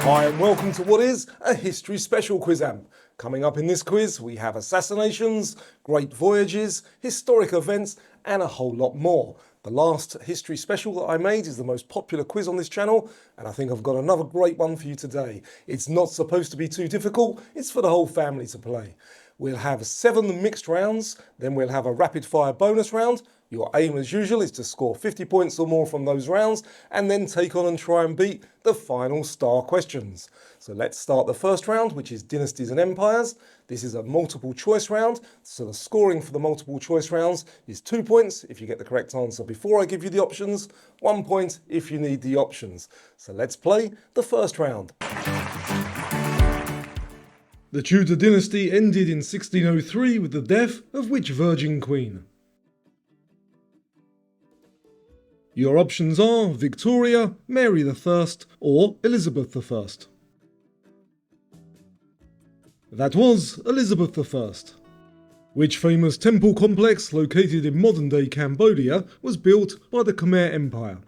Hi and welcome to what is a history special Quizamp. Coming up in this quiz we have assassinations, great voyages, historic events and a whole lot more. The last history special that I made is the most popular quiz on this channel and I think I've got another great one for you today. It's not supposed to be too difficult, it's for the whole family to play. We'll have 7 mixed rounds, then we'll have a rapid fire bonus round. Your aim as usual is to score 50 points or more from those rounds and then take on and try and beat the final star questions. So let's start the first round, which is dynasties and empires. This is a multiple choice round, so the scoring for the multiple choice rounds is 2 points if you get the correct answer before I give you the options, 1 point if you need the options. So let's play the first round. The Tudor dynasty ended in 1603 with the death of which Virgin Queen? Your options are Victoria, Mary I, or Elizabeth I. That was Elizabeth I. Which famous temple complex located in modern-day Cambodia was built by the Khmer Empire?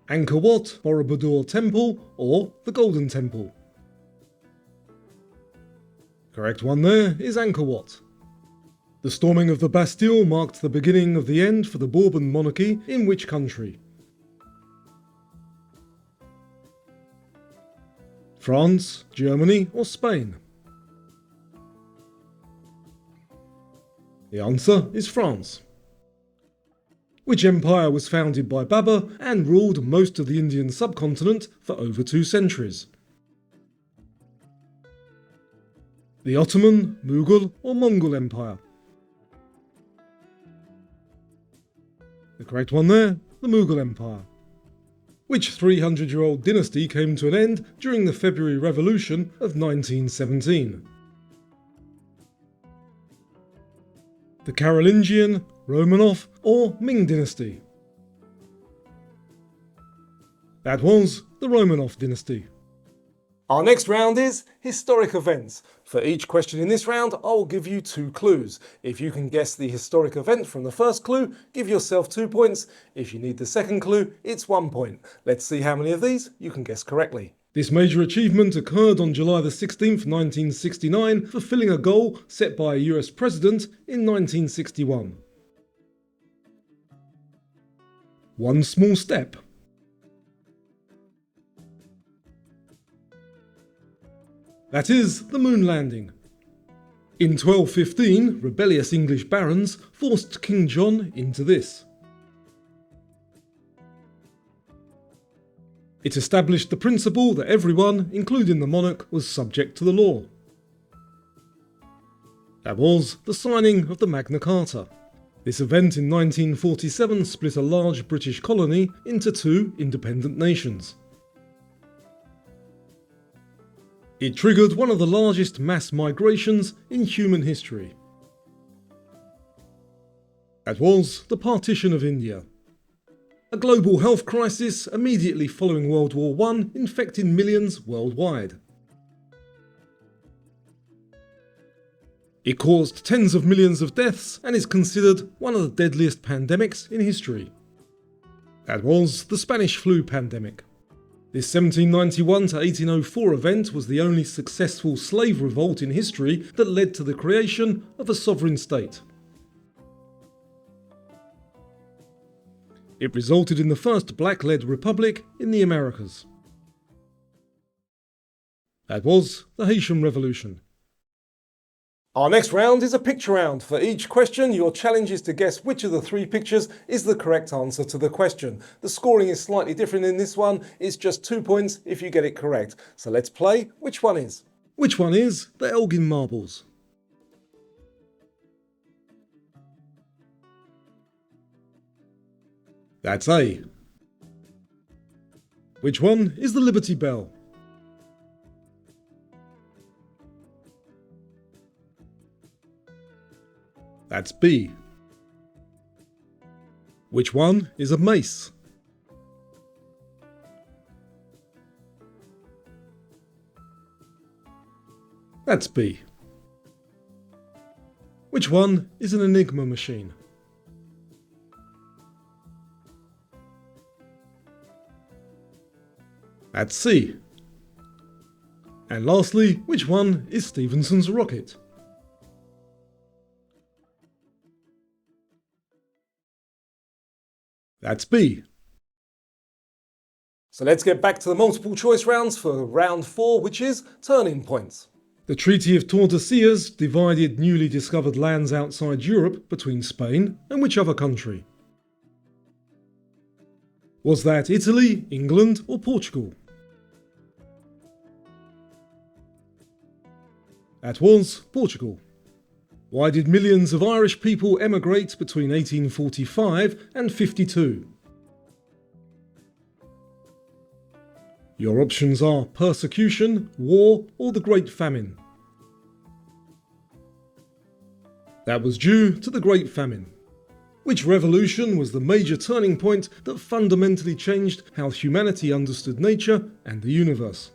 Angkor Wat, Borobudur Temple, or the Golden Temple? Correct one there is Angkor Wat. The storming of the Bastille marked the beginning of the end for the Bourbon monarchy in which country? France, Germany, or Spain? The answer is France. Which empire was founded by Babur and ruled most of the Indian subcontinent for over 2 centuries? The Ottoman, Mughal, or Mongol Empire? The correct one there, the Mughal Empire. Which 300-year-old dynasty came to an end during the February Revolution of 1917? The Carolingian, Romanov, or Ming dynasty? That was the Romanov dynasty. Our next round is historic events. For each question in this round, I'll give you 2 clues. If you can guess the historic event from the first clue, give yourself 2 points. If you need the second clue, it's 1 point. Let's see how many of these you can guess correctly. This major achievement occurred on July the 16th, 1969, fulfilling a goal set by a US president in 1961. One small step. That is the moon landing. In 1215, rebellious English barons forced King John into this. It established the principle that everyone, including the monarch, was subject to the law. That was the signing of the Magna Carta. This event in 1947 split a large British colony into 2 independent nations. It triggered one of the largest mass migrations in human history. That was the partition of India. A global health crisis immediately following World War I infected millions worldwide. It caused tens of millions of deaths and is considered one of the deadliest pandemics in history. That was the Spanish flu pandemic. This 1791 to 1804 event was the only successful slave revolt in history that led to the creation of a sovereign state. It resulted in the first black-led republic in the Americas. That was the Haitian Revolution. Our next round is a picture round. For each question, your challenge is to guess which of the 3 pictures is the correct answer to the question. The scoring is slightly different in this one. It's just 2 points if you get it correct. So let's play which one is. Which one is the Elgin Marbles? That's A. Which one is the Liberty Bell? That's B. Which one is a mace? That's B. Which one is an Enigma machine? That's C. And lastly, which one is Stephenson's rocket? That's B. So let's get back to the multiple choice rounds for round 4, which is turning points. The Treaty of Tordesillas divided newly discovered lands outside Europe between Spain and which other country? Was that Italy, England, or Portugal? That was Portugal. Why did millions of Irish people emigrate between 1845 and 52? Your options are persecution, war, or the Great Famine. That was due to the Great Famine. Which revolution was the major turning point that fundamentally changed how humanity understood nature and the universe?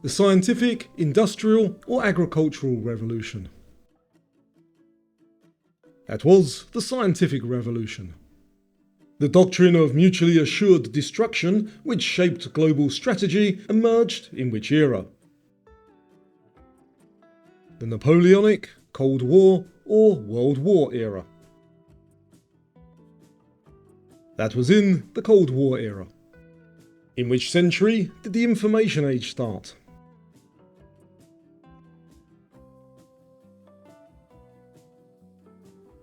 The scientific, industrial, or agricultural revolution? That was the scientific revolution. The doctrine of mutually assured destruction, which shaped global strategy, emerged in which era? The Napoleonic, Cold War, or World War era? That was in the Cold War era. In which century did the Information Age start?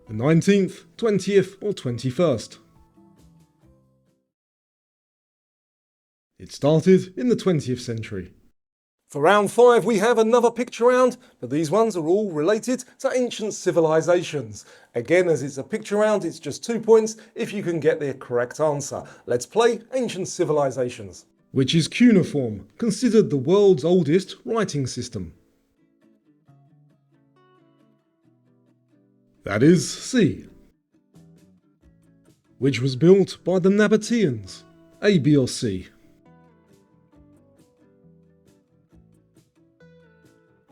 The 19th, 20th, or 21st? It started in the 20th century. For round 5 we have another picture round, but these ones are all related to ancient civilizations. Again, as it's a picture round, it's just 2 points if you can get the correct answer. Let's play ancient civilizations. Which is cuneiform, considered the world's oldest writing system? That is C. Which was built by the Nabateans? A, B or C?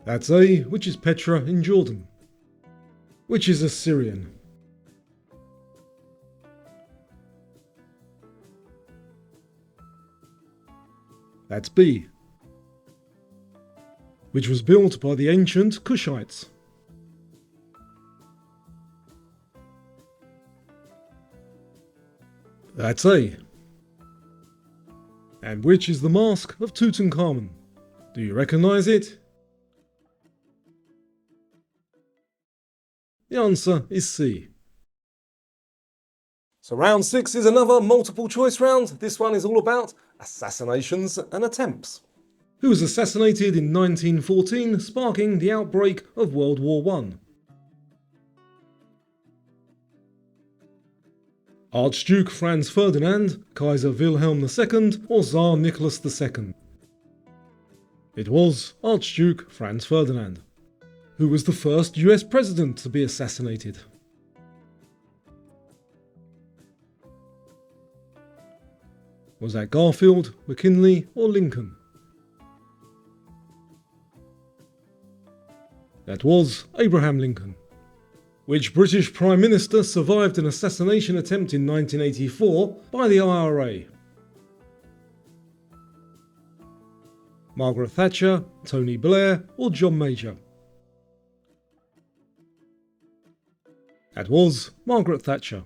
That's A, which is Petra in Jordan. Which is Assyrian? That's B. Which was built by the ancient Kushites? That's A. And which is the mask of Tutankhamun? Do you recognise it? The answer is C. So round 6 is another multiple choice round. This one is all about assassinations and attempts. Who was assassinated in 1914, sparking the outbreak of World War I? Archduke Franz Ferdinand, Kaiser Wilhelm II, or Tsar Nicholas II? It was Archduke Franz Ferdinand. Who was the first US president to be assassinated? Was that Garfield, McKinley, or Lincoln? That was Abraham Lincoln. Which British Prime Minister survived an assassination attempt in 1984 by the IRA? Margaret Thatcher, Tony Blair, or John Major? That was Margaret Thatcher.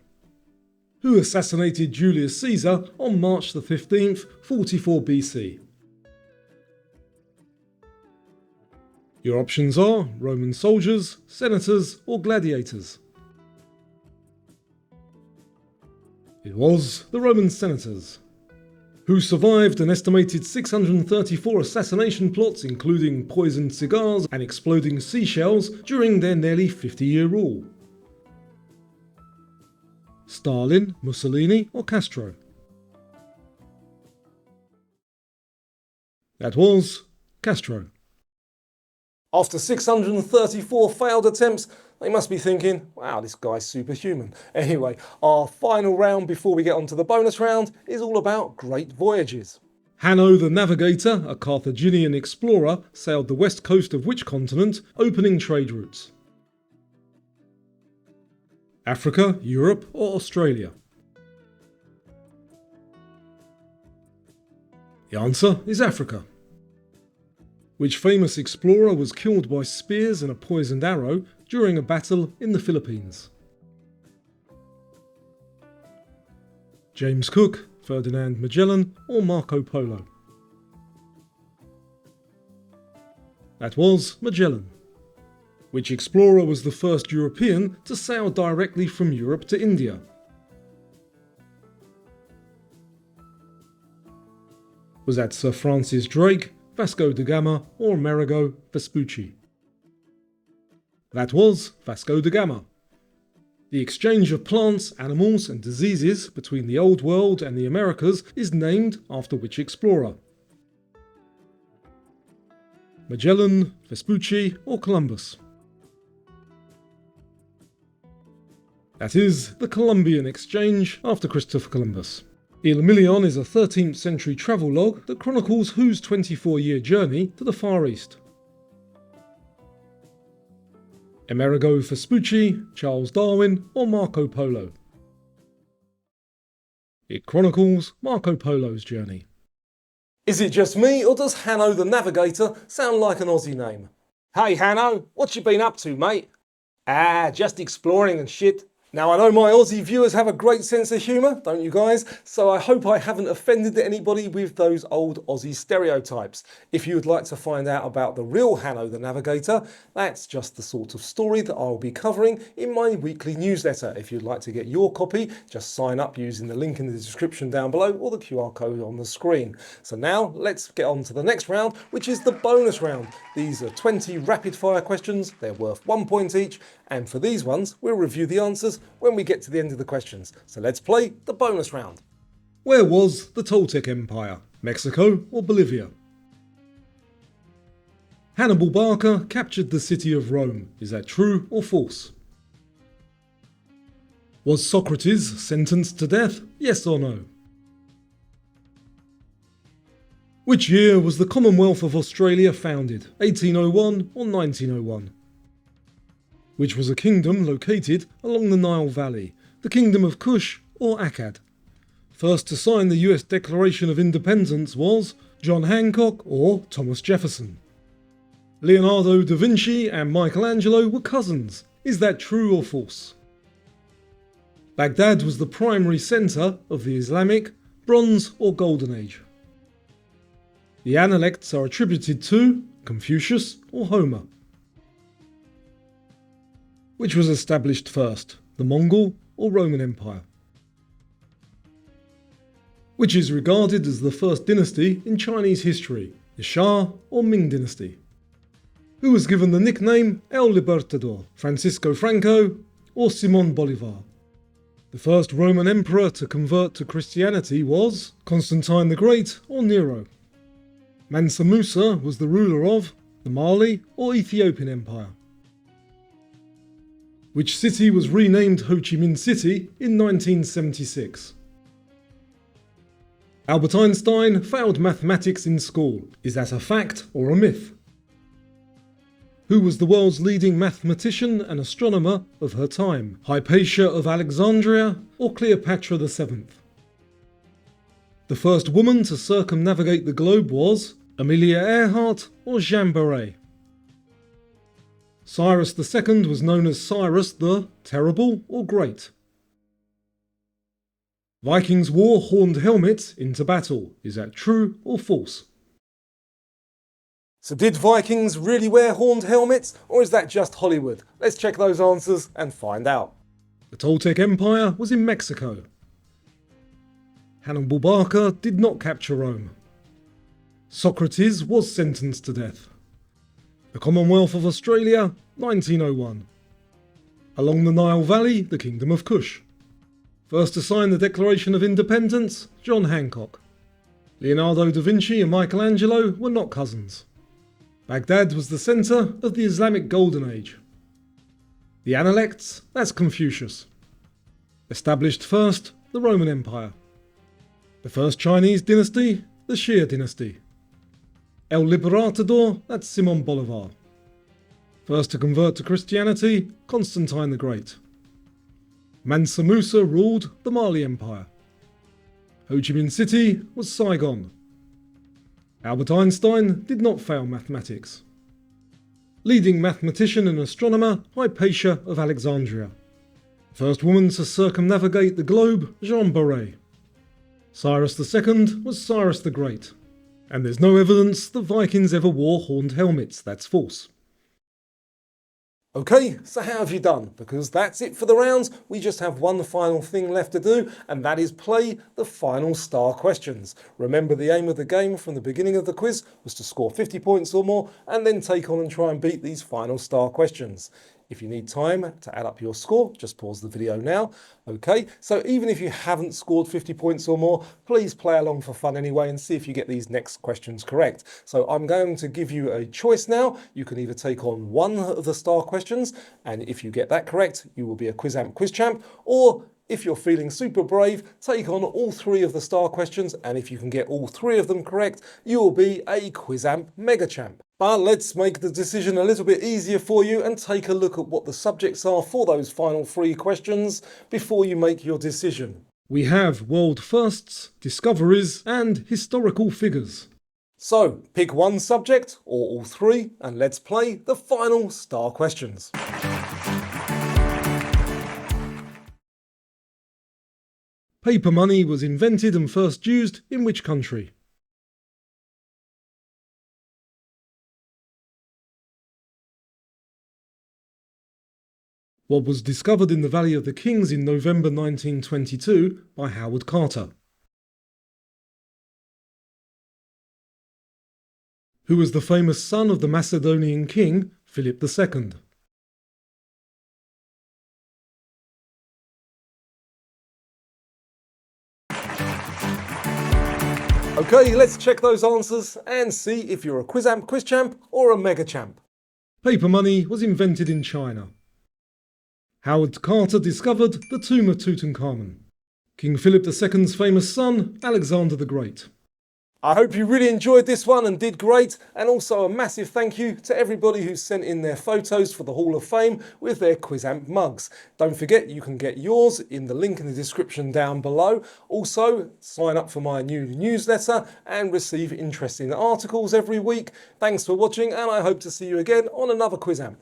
Who assassinated Julius Caesar on March the 15th, 44 BC? Your options are Roman soldiers, senators, or gladiators. It was the Roman senators. Who survived an estimated 634 assassination plots, including poisoned cigars and exploding seashells, during their nearly 50-year rule? Stalin, Mussolini, or Castro? That was Castro. After 634 failed attempts, they must be thinking, wow, this guy's superhuman. Anyway, our final round before we get on to the bonus round is all about great voyages. Hanno the Navigator, a Carthaginian explorer, sailed the west coast of which continent, opening trade routes? Africa, Europe, or Australia? The answer is Africa. Which famous explorer was killed by spears and a poisoned arrow during a battle in the Philippines? James Cook, Ferdinand Magellan, or Marco Polo? That was Magellan. Which explorer was the first European to sail directly from Europe to India? Was that Sir Francis Drake, Vasco da Gama, or Amerigo Vespucci? That was Vasco da Gama. The exchange of plants, animals, and diseases between the Old World and the Americas is named after which explorer? Magellan, Vespucci, or Columbus? That is the Columbian Exchange after Christopher Columbus. Il Million is a 13th century travelogue that chronicles whose 24-year journey to the Far East? Amerigo Vespucci, Charles Darwin, or Marco Polo? It chronicles Marco Polo's journey. Is it just me, or does Hanno the Navigator sound like an Aussie name? Hey Hanno, what you been up to, mate? Just exploring and shit. Now, I know my Aussie viewers have a great sense of humour, don't you guys? So I hope I haven't offended anybody with those old Aussie stereotypes. If you would like to find out about the real Hanno the Navigator, that's just the sort of story that I'll be covering in my weekly newsletter. If you'd like to get your copy, just sign up using the link in the description down below or the QR code on the screen. So now, let's get on to the next round, which is the bonus round. These are 20 rapid fire questions, they're worth 1 point each, and for these ones, we'll review the answers when we get to the end of the questions. So let's play the bonus round. Where was the Toltec Empire? Mexico or Bolivia? Hannibal Barca captured the city of Rome. Is that true or false? Was Socrates sentenced to death? Yes or no? Which year was the Commonwealth of Australia founded? 1801 or 1901? Which was a kingdom located along the Nile Valley, the Kingdom of Kush or Akkad? First to sign the US Declaration of Independence was John Hancock or Thomas Jefferson. Leonardo da Vinci and Michelangelo were cousins. Is that true or false? Baghdad was the primary centre of the Islamic, Bronze or Golden Age. The Analects are attributed to Confucius or Homer. Which was established first, the Mongol or Roman Empire? Which is regarded as the first dynasty in Chinese history, the Shah or Ming dynasty? Who was given the nickname El Libertador, Francisco Franco or Simón Bolívar? The first Roman emperor to convert to Christianity was Constantine the Great or Nero? Mansa Musa was the ruler of the Mali or Ethiopian Empire? Which city was renamed Ho Chi Minh City in 1976? Albert Einstein failed mathematics in school. Is that a fact or a myth? Who was the world's leading mathematician and astronomer of her time? Hypatia of Alexandria or Cleopatra VII? The first woman to circumnavigate the globe was Amelia Earhart or Jeanne Barret? Cyrus II was known as Cyrus the Terrible or Great? Vikings wore horned helmets into battle. Is that true or false? So did Vikings really wear horned helmets, or is that just Hollywood? Let's check those answers and find out. The Toltec Empire was in Mexico. Hannibal Barca did not capture Rome. Socrates was sentenced to death. The Commonwealth of Australia, 1901. Along the Nile Valley, the Kingdom of Kush. First to sign the Declaration of Independence, John Hancock. Leonardo da Vinci and Michelangelo were not cousins. Baghdad was the centre of the Islamic Golden Age. The Analects, that's Confucius. Established first, the Roman Empire. The first Chinese dynasty, the Xia dynasty. El Libertador, that's Simón Bolívar. First to convert to Christianity, Constantine the Great. Mansa Musa ruled the Mali Empire. Ho Chi Minh City was Saigon. Albert Einstein did not fail mathematics. Leading mathematician and astronomer Hypatia of Alexandria. First woman to circumnavigate the globe, Jean Baret. Cyrus II was Cyrus the Great. And there's no evidence the Vikings ever wore horned helmets, that's false. Okay, so how have you done? Because that's it for the rounds. We just have one final thing left to do, and that is play the final star questions. Remember, the aim of the game from the beginning of the quiz was to score 50 points or more, and then take on and try and beat these final star questions. If you need time to add up your score, just pause the video now. Okay, so even if you haven't scored 50 points or more, please play along for fun anyway and see if you get these next questions correct. So I'm going to give you a choice now. You can either take on one of the star questions, and if you get that correct, you will be a Quizamp quiz champ, or if you're feeling super brave, take on all three of the star questions, and if you can get all three of them correct, you will be a Quizamp mega champ. But let's make the decision a little bit easier for you and take a look at what the subjects are for those final three questions before you make your decision. We have world firsts, discoveries, and historical figures. So pick one subject or all three, and let's play the final star questions. Paper money was invented and first used in which country? What was discovered in the Valley of the Kings in November 1922 by Howard Carter? Who was the famous son of the Macedonian king, Philip II? Okay, let's check those answers and see if you're a Quizamp quiz champ or a mega champ. Paper money was invented in China. Howard Carter discovered the tomb of Tutankhamun. King Philip II's famous son, Alexander the Great. I hope you really enjoyed this one and did great, and also a massive thank you to everybody who sent in their photos for the Hall of Fame with their Quizamp mugs. Don't forget, you can get yours in the link in the description down below. Also, sign up for my new newsletter and receive interesting articles every week. Thanks for watching, and I hope to see you again on another Quizamp.